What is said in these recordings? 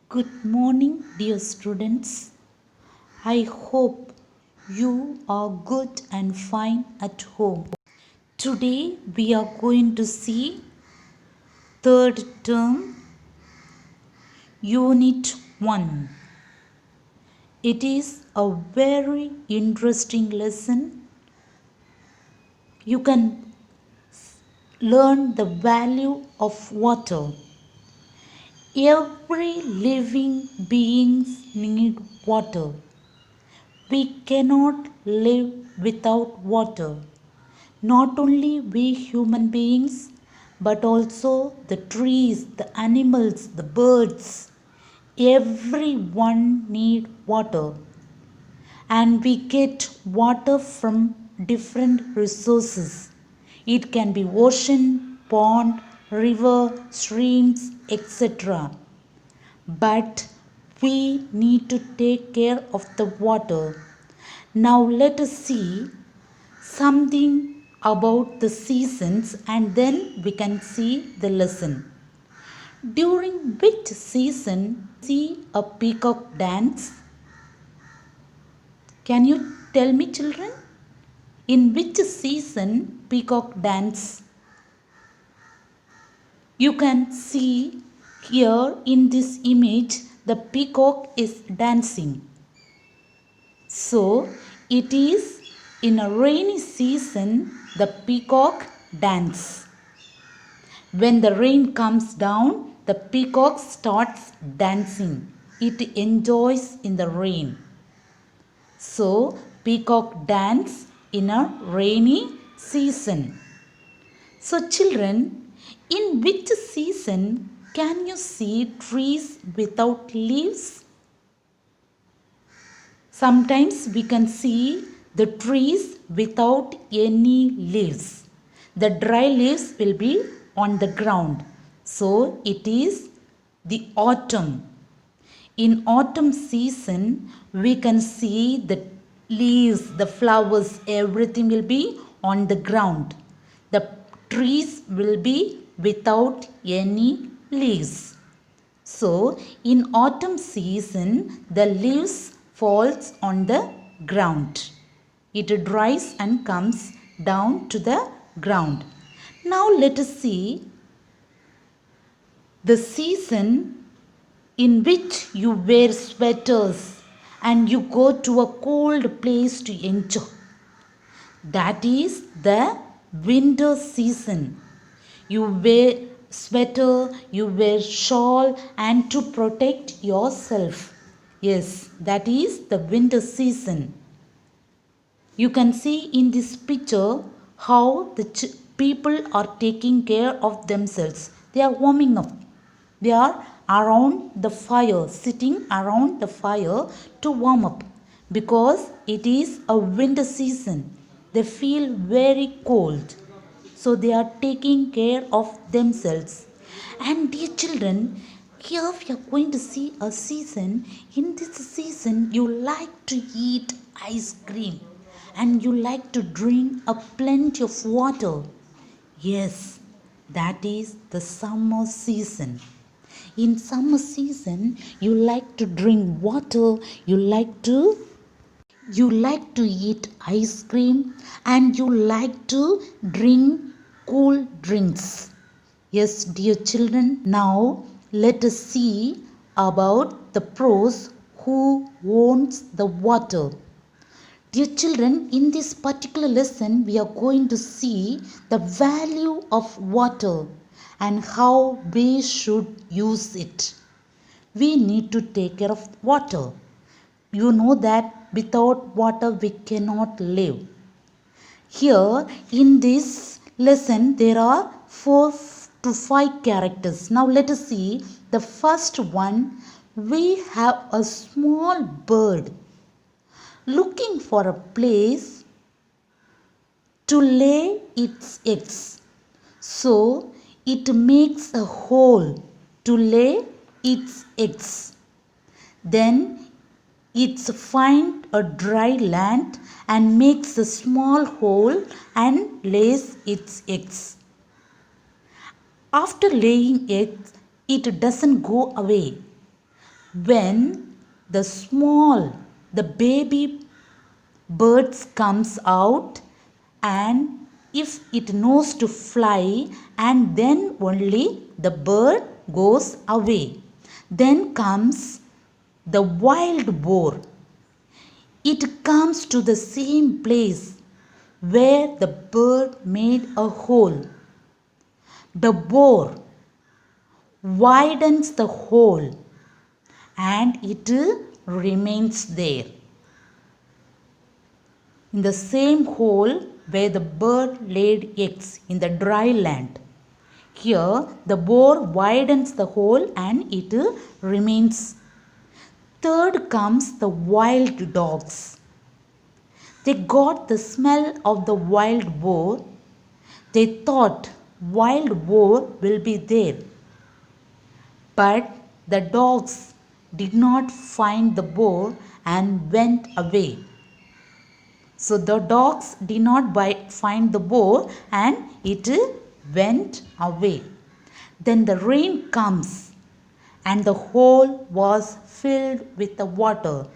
Good morning, dear students. I hope you are good and fine at home. Today we are going to see third term, Unit 1. It is a very interesting lesson. You can learn the value of water. Every living beings need water. We cannot live without water. Not only we human beings, but also the trees, the animals, the birds. Everyone need water. And we get water from different resources. It can be ocean, pond, river, streams, etc. But we need to take care of the water. Now let us see something about the seasons and then we can see the lesson. During which season see a peacock dance? Can you tell me, children? In which season peacock dance? You can see here in this image the peacock is dancing. So it is in a rainy season the peacock dance. When the rain comes down, the peacock starts dancing. It enjoys in the rain. So peacock dance in a rainy season. So children, in which season can you see trees without leaves? Sometimes we can see the trees without any leaves. The dry leaves will be on the ground. So it is the autumn. In autumn season, we can see the leaves, the flowers, everything will be on the ground. The trees will be without any leaves. So in autumn season, the leaves falls on the ground. It dries and comes down to the ground. Now let us see the season in which you wear sweaters and you go to a cold place to enjoy. That is the winter season. You wear sweater, you wear shawl and to protect yourself. Yes, that is the winter season. You can see in this picture how the people are taking care of themselves. They are warming up. They are around the fire, sitting around the fire to warm up because it is a winter season. They feel very cold. So they are taking care of themselves. And dear children, here we are going to see a season. In this season, you like to eat ice cream and you like to drink a plenty of water. Yes, that is the summer season. In summer season, you like to drink water, you like to eat ice cream and you like to drink cool drinks. Yes, dear children, now let us see about the pros who owns the water. Dear children, in this particular lesson, we are going to see the value of water and how we should use it. We need to take care of water. You know that without water we cannot live. Here in this lesson there are 4 to 5 characters. Now let us see the first one. We have a small bird looking for a place to lay its eggs. So it makes a hole to lay its eggs. Then it finds a dry land and makes a small hole and lays its eggs. After laying eggs, it doesn't go away. When the baby birds comes out, and if it knows to fly, and then only the bird goes away. Then comes the wild boar. It comes to the same place where the bird made a hole. The boar widens the hole and it remains there. In the same hole where the bird laid eggs in the dry land. Here the boar widens the hole and it remains. Third comes the wild dogs. They got the smell of the wild boar. They thought wild boar will be there. But the dogs did not find the boar and went away. So the dogs did not find the boar and it went away. Then the rain comes and the hole was filled with the water.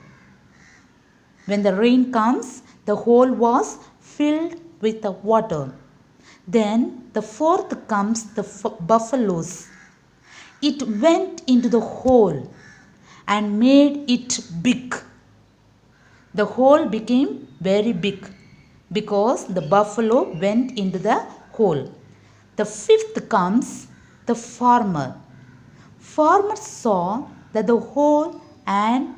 When the rain comes, the hole was filled with the water. Then the fourth comes the buffaloes. It went into the hole and made it big. The hole became very big because the buffalo went into the hole. The fifth comes the farmer. Farmer saw that the hole and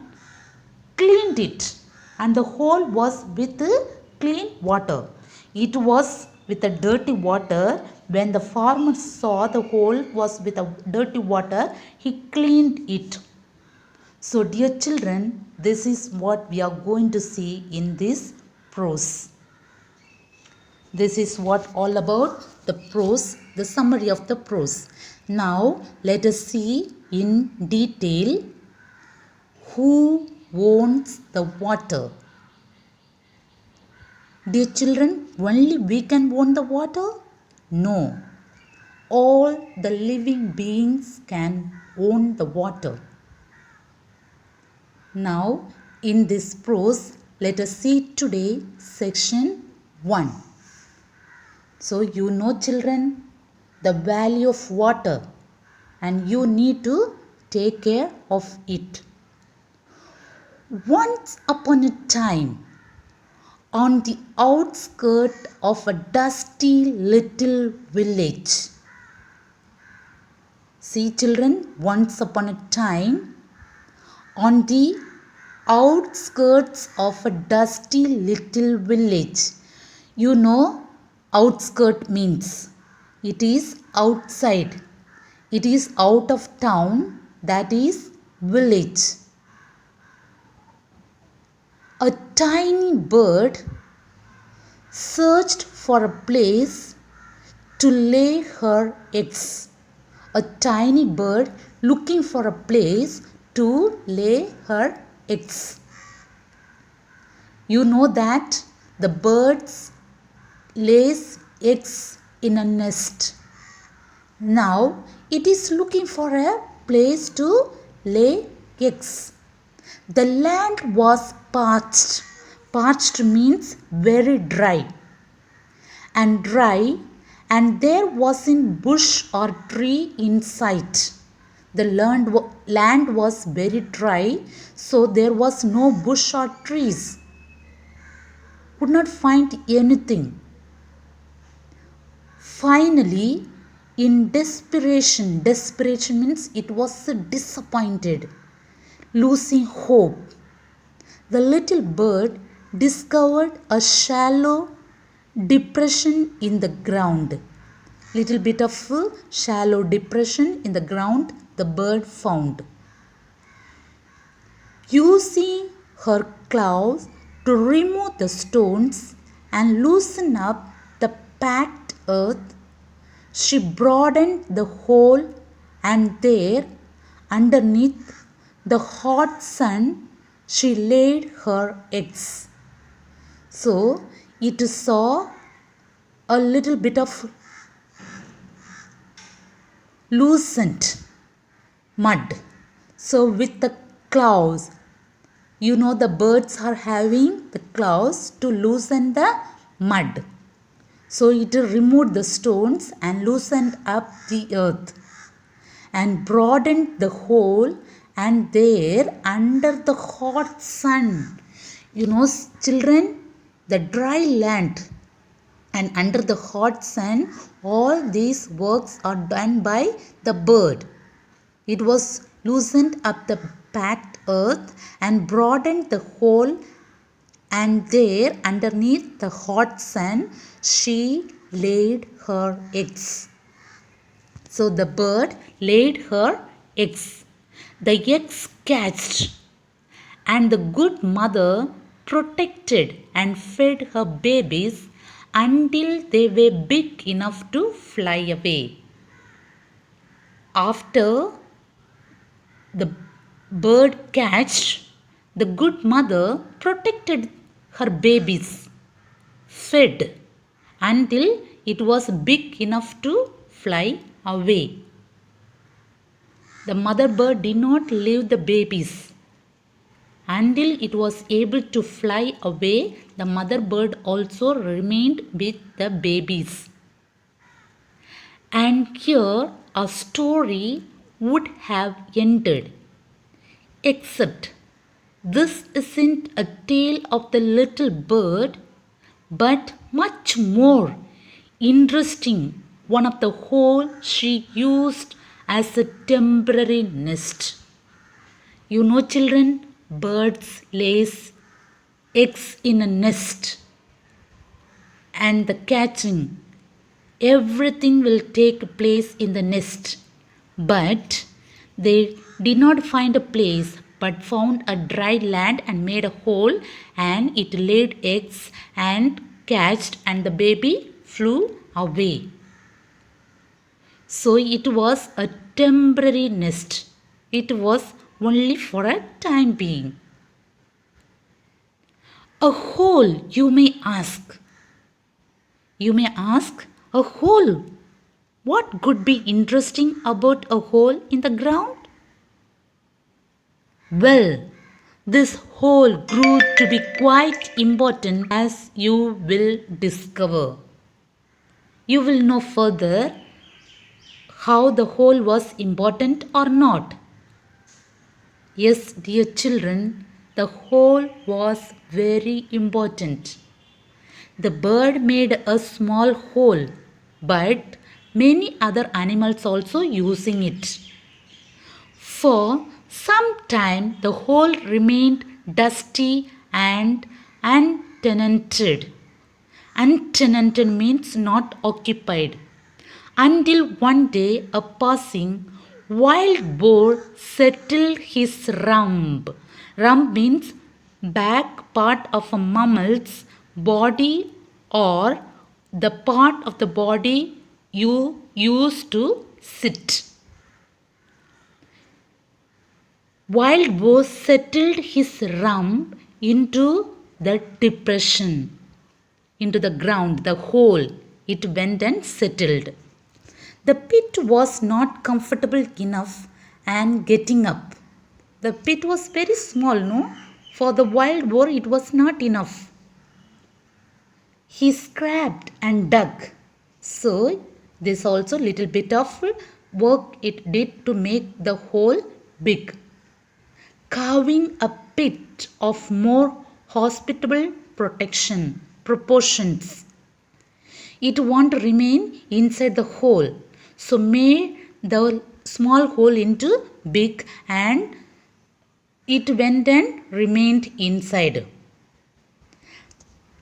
cleaned it, and the hole was with clean water. It was with the dirty water. When the farmer saw the hole was with a dirty water, he cleaned it. So dear children, this is what we are going to see in this prose. This is what all about the prose, the summary of the prose. Now let us see in detail who owns the water. Dear children, only we can own the water? No. All the living beings can own the water. Now, in this prose, let us see today section 1. So, you know children, the value of water and you need to take care of it. Once upon a time, on the outskirts of a dusty little village. See children, once upon a time, on the outskirts of a dusty little village. You know, outskirt means it is outside. It is out of town, that is village. A tiny bird searched for a place to lay her eggs. A tiny bird looking for a place to lay her eggs. You know that the birds lays eggs in a nest. Now it is looking for a place to lay eggs. The land was parched. Parched means very dry. And there wasn't bush or tree in sight. The land was very dry, so there was no bush or trees. Could not find anything. Finally, in desperation means it was disappointed, losing hope, the little bird discovered a shallow depression in the ground. Little bit of shallow depression in the ground the bird found. Using her claws to remove the stones and loosen up the packed earth, she broadened the hole, and there, underneath the hot sun, she laid her eggs. So, it saw a little bit of loosened mud. So, with the claws. You know the birds are having the claws to loosen the mud. So it removed the stones and loosened up the earth and broadened the hole, and there under the hot sun, you know children, the dry land and under the hot sun, all these works are done by the bird. It was loosened up the packed earth and broadened the hole, and there underneath the hot sun she laid her eggs. So the bird laid her eggs. The eggs hatched, and the good mother protected and fed her babies until they were big enough to fly away. After the bird hatched, the good mother protected her babies, fed until it was big enough to fly away. The mother bird did not leave the babies. Until it was able to fly away, the mother bird also remained with the babies. And here a story would have ended. Except this isn't a tale of the little bird, but much more interesting one of the hole she used as a temporary nest. You know children, birds lays eggs in a nest, and the catching, everything will take place in the nest. But they did not find a place but found a dry land and made a hole, and it laid eggs and hatched, and the baby flew away. So it was a temporary nest. It was only for a time being. A hole, you may ask. You may ask, a hole. What could be interesting about a hole in the ground? Well, this hole grew to be quite important, as you will discover. You will know further how the hole was important or not. Yes, dear children, the hole was very important. The bird made a small hole, but many other animals also using it. For some time the hole remained dusty and untenanted. Untenanted means not occupied. Until one day a passing wild boar settled his rump. Rump means back part of a mammal's body, or the part of the body you use to sit. Wild boar settled his rump into the depression, into the ground, the hole. It went and settled. The pit was not comfortable enough and getting up. The pit was very small, no? For the wild boar it was not enough. He scraped and dug. So this also little bit of work it did to make the hole big. Carving a pit of more hospitable proportions. It won't remain inside the hole. So made the small hole into big, and it went and remained inside.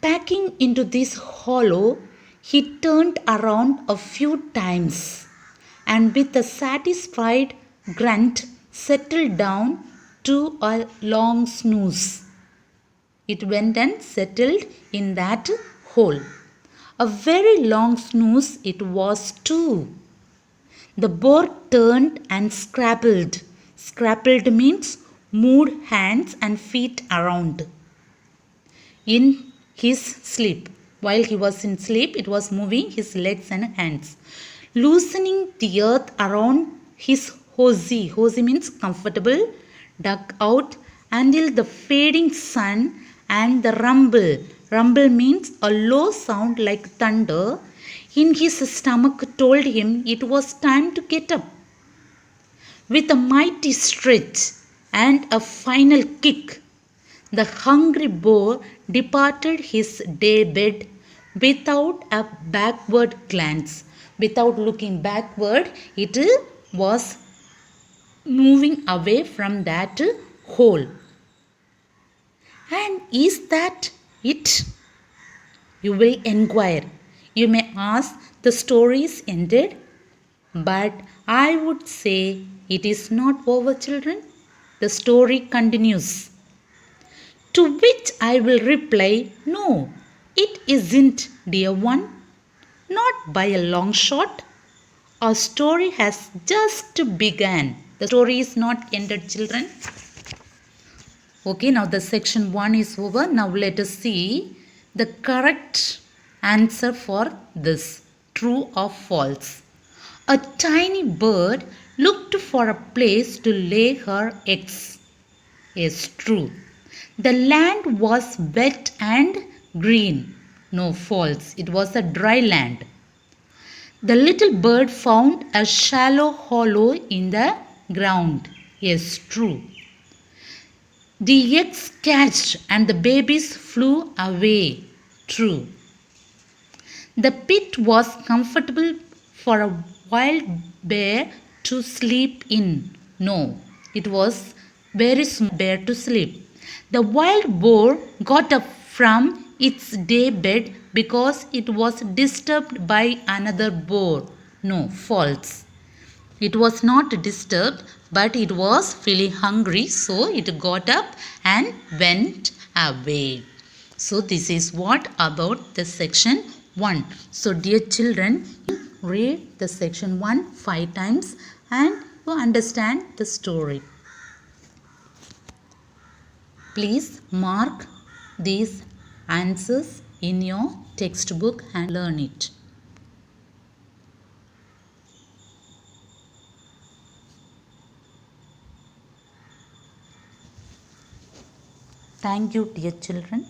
Packing into this hollow, he turned around a few times, and with a satisfied grunt settled down to a long snooze. It went and settled in that hole. A very long snooze it was too. The boar turned and scrabbled. Scrabbled means moved hands and feet around. In his sleep. While he was in sleep, it was moving his legs and hands. Loosening the earth around his hosey. Hosey means comfortable dug out until the fading sun and the rumble. Rumble means a low sound like thunder in his stomach told him it was time to get up. With a mighty stretch and a final kick, the hungry boar departed his daybed without a backward glance. Without looking backward, it was moving away from that hole. And is that it? You will inquire. You may ask, the story is ended, but I would say it is not over, children. The story continues. To which I will reply, no, it isn't, dear one. Not by a long shot. Our story has just begun. The story is not ended, children. Okay, now the section 1 is over. Now let us see the correct answer for this. True or false? A tiny bird looked for a place to lay her eggs. Yes, true. The land was wet and green. No, false. It was a dry land. The little bird found a shallow hollow in the ground. Yes, true. The eggs hatched and the babies flew away. True. The pit was comfortable for a wild bear to sleep in. No, it was very small bear to sleep. The wild boar got up from its daybed because it was disturbed by another boar. No, false. It was not disturbed, but it was feeling hungry, so it got up and went away. So this is what about the section 1. So dear children, read the section 1 5 times and you understand the story. Please mark these answers in your textbook and learn it. Thank you, dear children.